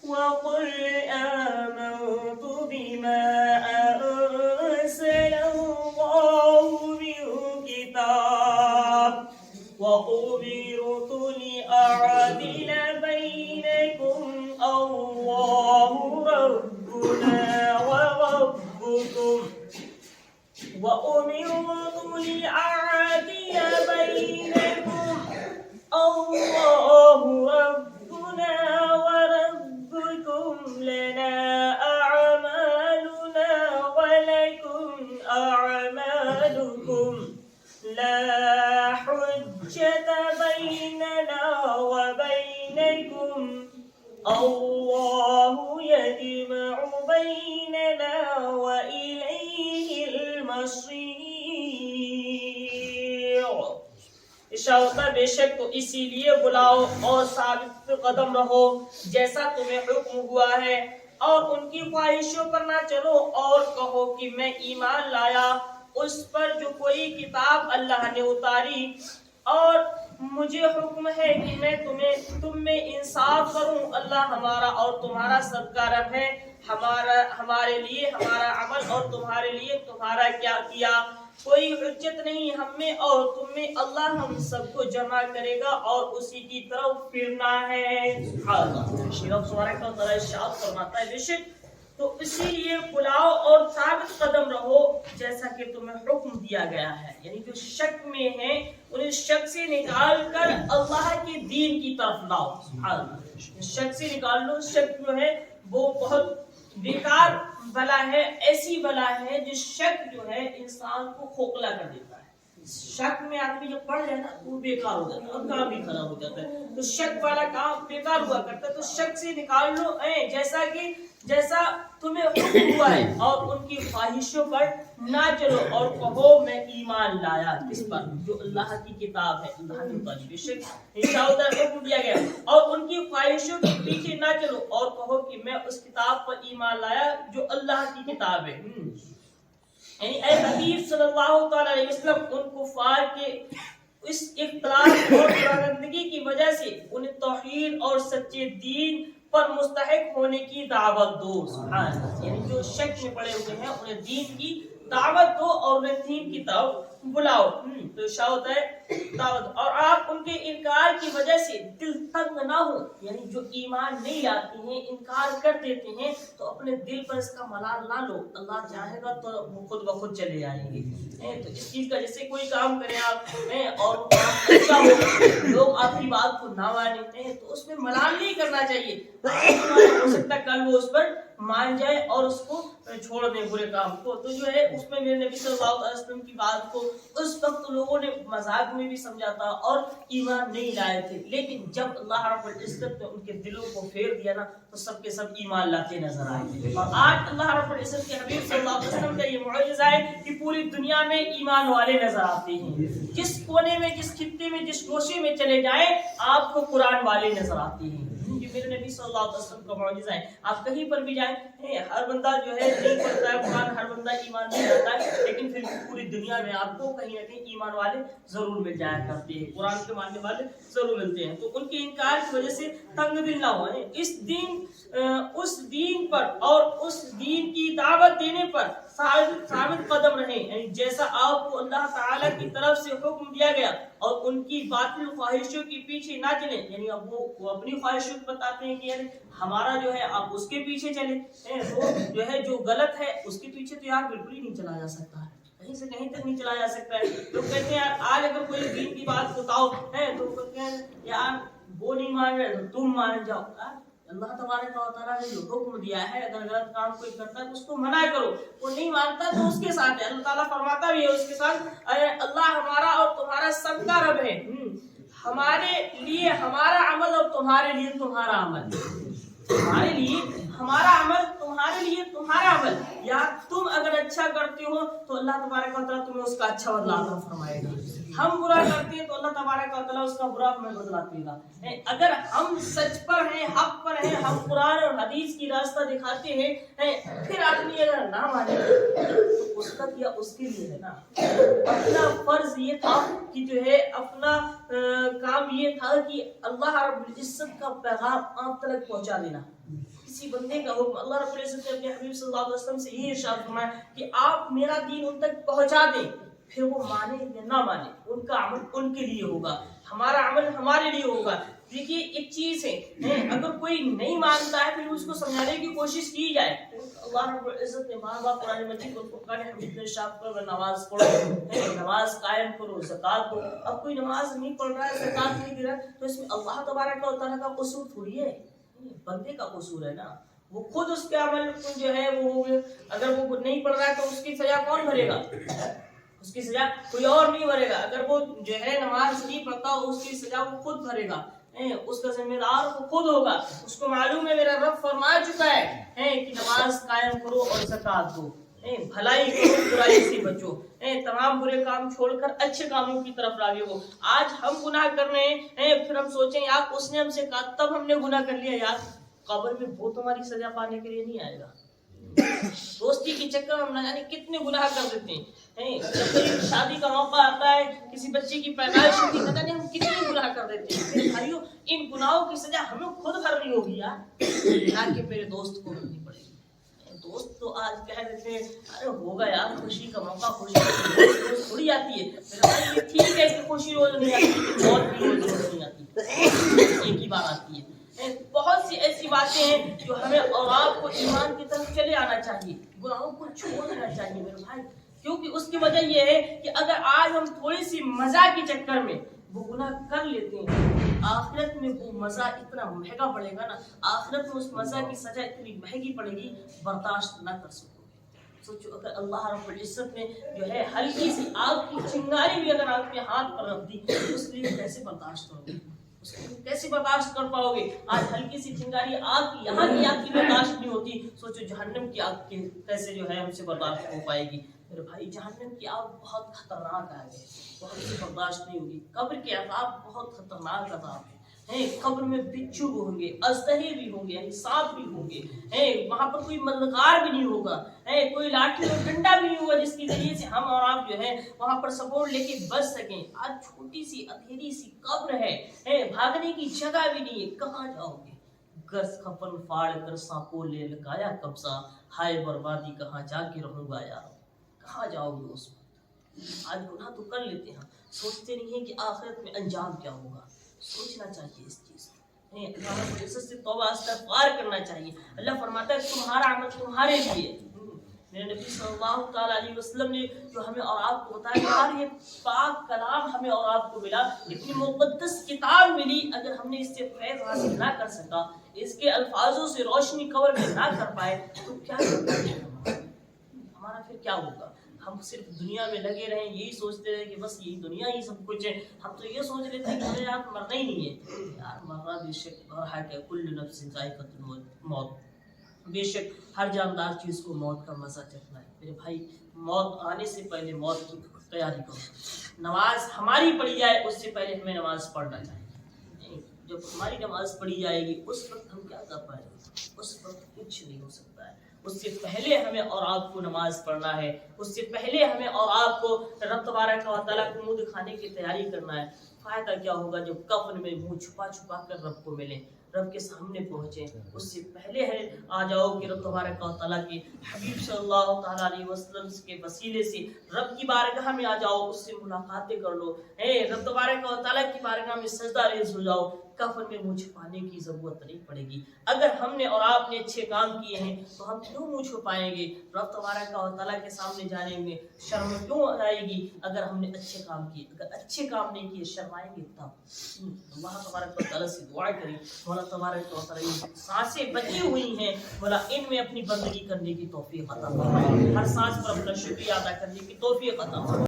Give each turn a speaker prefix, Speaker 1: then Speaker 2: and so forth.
Speaker 1: وقل آمنت بما أنزل الله من كتاب وأمرت لأعدل بينكم الله ربنا وربكم وأمرت لأعدل بينكم الله ربنا وربكم لنا أعمالنا ولكم أعمالكم لا حجة بيننا وبينكم الله يجمع بيننا وإليه المصير. اشارہ بے شک تو اسی لیے بلاؤ اور ثابت قدم رہو جیسا تمہیں حکم ہوا ہے اور ان کی خواہشوں پر نہ چلو اور کہو کہ میں ایمان لایا اس پر جو کوئی کتاب اللہ نے اتاری اور مجھے حکم ہے کہ میں تم میں انصاف کروں. اللہ ہمارا اور تمہارا صدقہ رب ہے. ہمارے لیے ہمارا عمل اور تمہارے لیے تمہارا کیا کیا کوئی حجت نہیں ہم میں اور تم میں. اللہ ہم سب کو جمع کرے گا اور اسی کی طرف پھرنا ہے. سبحان اللہ. رب سبحانہ و تعالی ارشاد فرماتا ہے بے شک تو اسی لیے بلاؤ اور ثابت قدم رہو جیسا کہ تمہیں حکم دیا گیا ہے. یعنی جو شک میں ہیں انہیں شک سے نکال کر اللہ کے دین کی طرف لاؤ. سبحان اللہ. شک سے نکال لو. شک جو ہے وہ بہت بیکار بلا ہے. ایسی بلا ہے جس شک جو ہے انسان کو کھوکھلا کر دیتا ہے. شک میں آدمی جب پڑ جائے نا وہ بیکار ہو جاتا ہے اور کام بھی خراب ہو جاتا ہے. تو شک والا کام بیکار ہوا کرتا ہے. تو شک سے نکال لو جیسا تمہیں حکم ہوا ہے اور ان کی خواہشوں پر نہ چلو اور کہو میں ایمان لایا کس پر جو اللہ کی کتاب ہے. اللہ نے بے شک حکم دیا گیا اور ان کی خواہشوں کے پیچھے نہ چلو اور کہو کہ میں اس کتاب پر ایمان لایا جو اللہ کی کتاب ہے. یعنی اے حبیب صلی اللہ تعالی علیہ وسلم ان کفار کے اس اختلاف اور درندگی کی وجہ سے انہیں توحید اور سچے دین پر مستحق ہونے کی دعوت دو. سبحان اللہ. یعنی جو شک میں پڑے ہوئے ہیں انہیں دین کی دعوت دو اور انہیں دین کی طرف بلاؤ. تو شاہد ہے دعوت. اور آپ ان کے انکار کی وجہ سے دل تنگ نہ ہو. یعنی جو ایمان نہیں لاتے ہیں انکار کر دیتے ہیں تو اپنے دل پر اس کا ملال نہ لو. اللہ چاہے گا تو وہ خود بخود چلے آئیں گے. تو اس چیز کا جیسے کوئی کام کریں آپ اور اچھا ہو لوگ آپ کی بات کو نہ مانتے ہیں تو اس میں ملال نہیں کرنا چاہیے. ہو سکتا ہے کل وہ اس پر مان جائے اور اس کو چھوڑ دیں برے کام کو. تو جو ہے اس میں میرے نبی صلی اللہ علیہ وسلم کی بات کو اس وقت لوگوں نے مذاق میں بھی سمجھا تھا اور ایمان نہیں لائے تھے. لیکن جب اللہ رب العزت نے ان کے دلوں کو پھیر دیا نا تو سب کے سب ایمان لاتے نظر آئے. اور آج اللہ رب العزت کے حبیب صلی اللہ علیہ وسلم کا یہ معجزہ ہے کہ پوری دنیا میں ایمان والے نظر آتے ہیں. جس کونے میں جس خطے میں جس گوشے میں چلے جائیں آپ کو قرآن والے نظر آتے ہیں. میرے نبی صلی اللہ علیہ وسلم کا معجزہ ہے. آپ کہیں پر بھی جائیں ہر بندہ جو ہے نہیں پڑھتا ہے قرآن, ہر بندہ ایمان نہیں لاتا ہے, لیکن پھر پوری دنیا میں آپ کو کہیں نہ کہیں ایمان والے ضرور مل جایا کرتے ہیں, قرآن کے ماننے والے ضرور ملتے ہیں. تو ان کے انکار کی وجہ سے تنگ دل نہ ہو. اس دین پر اور اس دین کی دعوت دینے پر ثابت قدم رہیں. یعنی جیسا آپ کو اللہ تعالی کی طرف سے حکم دیا گیا اور ان کی باطل خواہشوں کے پیچھے نہ چلیں. یعنی اب وہ اپنی خواہشوں بتاتے ہیں کہ یعنی ہمارا جو ہے آپ اس کے پیچھے چلیں. وہ جو ہے جو غلط ہے اس کے پیچھے تو یار بالکل ہی نہیں چلا جا سکتا ہے, کہیں سے کہیں تک نہیں چلا جا سکتا ہے. لوگ کہتے ہیں آج اگر کوئی دین کی بات بتاؤ تو کہتے ہیں یار وہ نہیں مان رہے تو تم مان جاؤ. اللہ تبارک و تعالیٰ نے جو حکم دیا ہے اگر غلط کام کوئی کرتا ہے تو اس کو منع کرو. وہ نہیں مانتا تو اس کے ساتھ ہے. اللہ تعالیٰ فرماتا بھی ہے اس کے ساتھ اللہ ہمارا اور تمہارا سب کا رب ہے. ہمارے لیے ہمارا عمل اور تمہارے لیے تمہارا عمل. ہمارے لیے ہمارا عمل, تمہارے لیے تمہارا عمل. یا تم اگر اچھا کرتے ہو تو اللہ تبارک و تعالیٰ تمہیں اس کا اچھا بدلہ عطا فرمائے گا. ہم برا کرتے ہیں تو اللہ تبارک و تعالیٰ اس کا برا ہمیں بدلہ دے گا. اگر ہم سچ پر ہیں, حق پر ہیں, ہم قرآن اور حدیث کی راستہ دکھاتے ہیں, پھر آدمی اگر نہ مانے تو اس کا کیا اس کے لیے ہے نا. اپنا فرض یہ تھا کہ جو ہے اپنا کام काम ये था कि अल्लाह रब्बुल इज्जत का पैगाम आप तक पहुंचा देना। किसी बंदे का हुक्म, अल्लाह रब्बुल इज्जत ने अपने हबीब सल्लल्लाहु अलैहि वसल्लम से ये इरशाद फरमाया कि आप मेरा दीन उन तक पहुंचा दें, फिर वो माने या ना माने उनका अमल उनके लिए होगा, हमारा अमल हमारे लिए होगा। देखिए एक चीज है, अगर कोई नहीं मानता है फिर उसको समझाने की कोशिश की जाए। अल्लाह रब्बुल इज्जत ने बार-बार कुरान मजीद को फुरकान हमीद में इरशाद कर, नमाज पढ़ो, नमाज कायम करो, ज़कात दो। अब कोई नमाज नहीं पढ़ रहा है, ज़कात नहीं दे रहा है, तो इसमें अल्लाह तबारक व तआला का कसूर थोड़ी है, बंदे का कसूर है ना। वो खुद उसके अमल जो है वो अगर वो नहीं पढ़ रहा है तो उसकी सजा कौन भरेगा? उसकी सजा कोई और नहीं भरेगा। अगर वो जो है नमाज नहीं पढ़ता उसकी सजा वो खुद भरेगा, उसका जिम्मेदार वो खुद होगा। उसको मालूम है मेरा रब फरमा चुका है कि नमाज कायम करो और ज़कात दो, भलाई करो बुराई से बचो, तमाम बुरे काम छोड़कर अच्छे कामों की तरफ राग़िब हो। आज हम गुनाह कर रहे हैं, फिर हम सोचें यार उसने हमसे कहा तब हमने गुनाह कर लिया, यार कब्र में वो तुम्हारी सजा पाने के लिए नहीं आएगा। दोस्ती के चक्कर में हम न जाने कितने गुनाह कर देते हैं। जब कोई शादी का मौका आता है, किसी बच्चे की पैदाइश होती है, न जाने हम कितने गुनाह कर देते हैं। भाइयों इन गुनाहों की सजा हमें खुद भरनी होगी यार, ना कि मेरे दोस्त को भरनी पड़ेगी। दोस्त तो आज कह देते हैं अरे होगा यार खुशी का मौका, खुशी थोड़ी आती है। मेरा भाई ये ठीक है कि खुशी रोज नहीं आती, मौत भी रोज नहीं आती, एक ही बार आती है। बहुत सी ऐसी बातें हैं जो हमें और आपको ईमान की तरफ चले आना चाहिए, गुनाहों को छोड़ देना चाहिए मेरे भाई। क्योंकि उसकी वजह यह है कि अगर आज हम थोड़ी सी मजा के चक्कर में वो गुनाह कर लेते हैं, आखिरत में वो मजा इतना महंगा पड़ेगा ना, आखिरत में उस मजा की सजा इतनी महंगी पड़ेगी बर्दाश्त ना कर सकोगे। सोचो अगर अल्लाह रब्बुल इज्जत ने जो है हल्की सी आग की चिंगारी भी अगर आपके हाथ पर रख दी तो उसके लिए कैसे बर्दाश्त करोगे, कैसे बर्दाश्त कर पाओगे? आज हल्की सी चिंगारी आग की, यहाँ की आग की बर्दाश्त नहीं होती, सोचो जहन्नम की आग के कैसे जो है हमसे बर्दाश्त हो पाएगी। मेरे भाई जहन्नम की आग बहुत खतरनाक आग है, बहुत सी बर्दाश्त नहीं होगी। कब्र के अज़ाब बहुत खतरनाक अज़ाब है। कब्र में बिच्छू भी होंगे, अजदहे भी होंगे, यानी सांप भी होंगे, वहां पर कोई मददगार भी नहीं होगा, कोई लाठी और डंडा भी नहीं होगा जिसकी जरिए से हम और आप जो है वहां पर सपोर्ट लेके बच सकें। आज छोटी सी अंधेरी सी कब्र है, भागने की जगह भी नहीं है, कहाँ जाओगे? गर्स खपन फाड़ कर सांपों ले लगाया कब्जा, हाय बर्बादी कहाँ जाके रहूंगा यार, कहाँ जाओगे उस वक्त? आज गुनाह तो कर लेते हैं, सोचते नहीं है कि आखिरत में अंजाम क्या होगा। सोचना चाहिए इस चीज को, अल्लाह से तौबा इस्तिग़फ़ार करना चाहिए। अल्लाह फरमाता है तुम्हारा अमल तुम्हारे लिए। मेरे नबी सल्लल्लाहु तआला अलैहि वसल्लम ने जो हमें और आपको बताया यार ये पाक कलाम हमें और आपको मिला, इतनी मुक़द्दस किताब मिली, अगर हमने इससे फैज़ हासिल ना कर सका, इसके अल्फाजों से रोशनी कब्र में ना कर पाए तो क्या हमारा फिर क्या होगा? हम सिर्फ दुनिया में लगे रहें, यही सोचते रहे कि बस यही दुनिया ही सब कुछ है। हम तो ये सोच लेते हैं कि हमें यार मरना ही नहीं है। यार मरना बेशक और है क्या, कुल्लु नफ्सिन ज़ाइक़तुल मौत, बेशक हर जानदार चीज़ को मौत का मज़ा चखना है। मेरे भाई मौत आने से पहले मौत की तैयारी करो। नमाज हमारी पढ़ी जाए उससे पहले हमें नमाज पढ़ना चाहिए। जब हमारी नमाज पढ़ी जाएगी उस वक्त हम क्या कर पाएंगे? उस वक्त कुछ नहीं हो सकता है। उससे पहले हमें और आपको नमाज पढ़ना है, उससे पहले हमें और आपको रब तबारक व तआला को मुंह दिखाने की तैयारी करना है। फायदा क्या होगा जब कफन में मुंह छुपा छुपा कर रब को मिले, रब के सामने पहुंचे। उससे पहले है आ जाओ कि रब तबारक व तआला के हबीब सल्लल्लाहु तआला अलैहि वसल्लम के वसीले से रब की बारगाह में आ जाओ, उससे मुलाकातें कर लो, रब तबारक व तआला की बारगाह में सजदा रेज़ हो जाओ। कफन में मुंह छुपाने की जरूरत नहीं पड़ेगी। अगर हमने और आपने अच्छे काम किए हैं तो हम क्यों मुंह छुपाएंगे? रब तबारक व तआला के सामने जाने में शर्म क्यों आएगी? अगर हमने अच्छे काम किए, अगर अच्छे काम नहीं किए शर्माएंगे तब। अल्लाह तबारक व तआला से दुआ करें, मौला तबारक व तआला सांसें बची हुई हैं, मौला इनमें अपनी बंदगी करने की तौफीक अता फरमाए, हर सांस पर अपना शुक्रिया अदा करने की तौफीक अता फरमाए।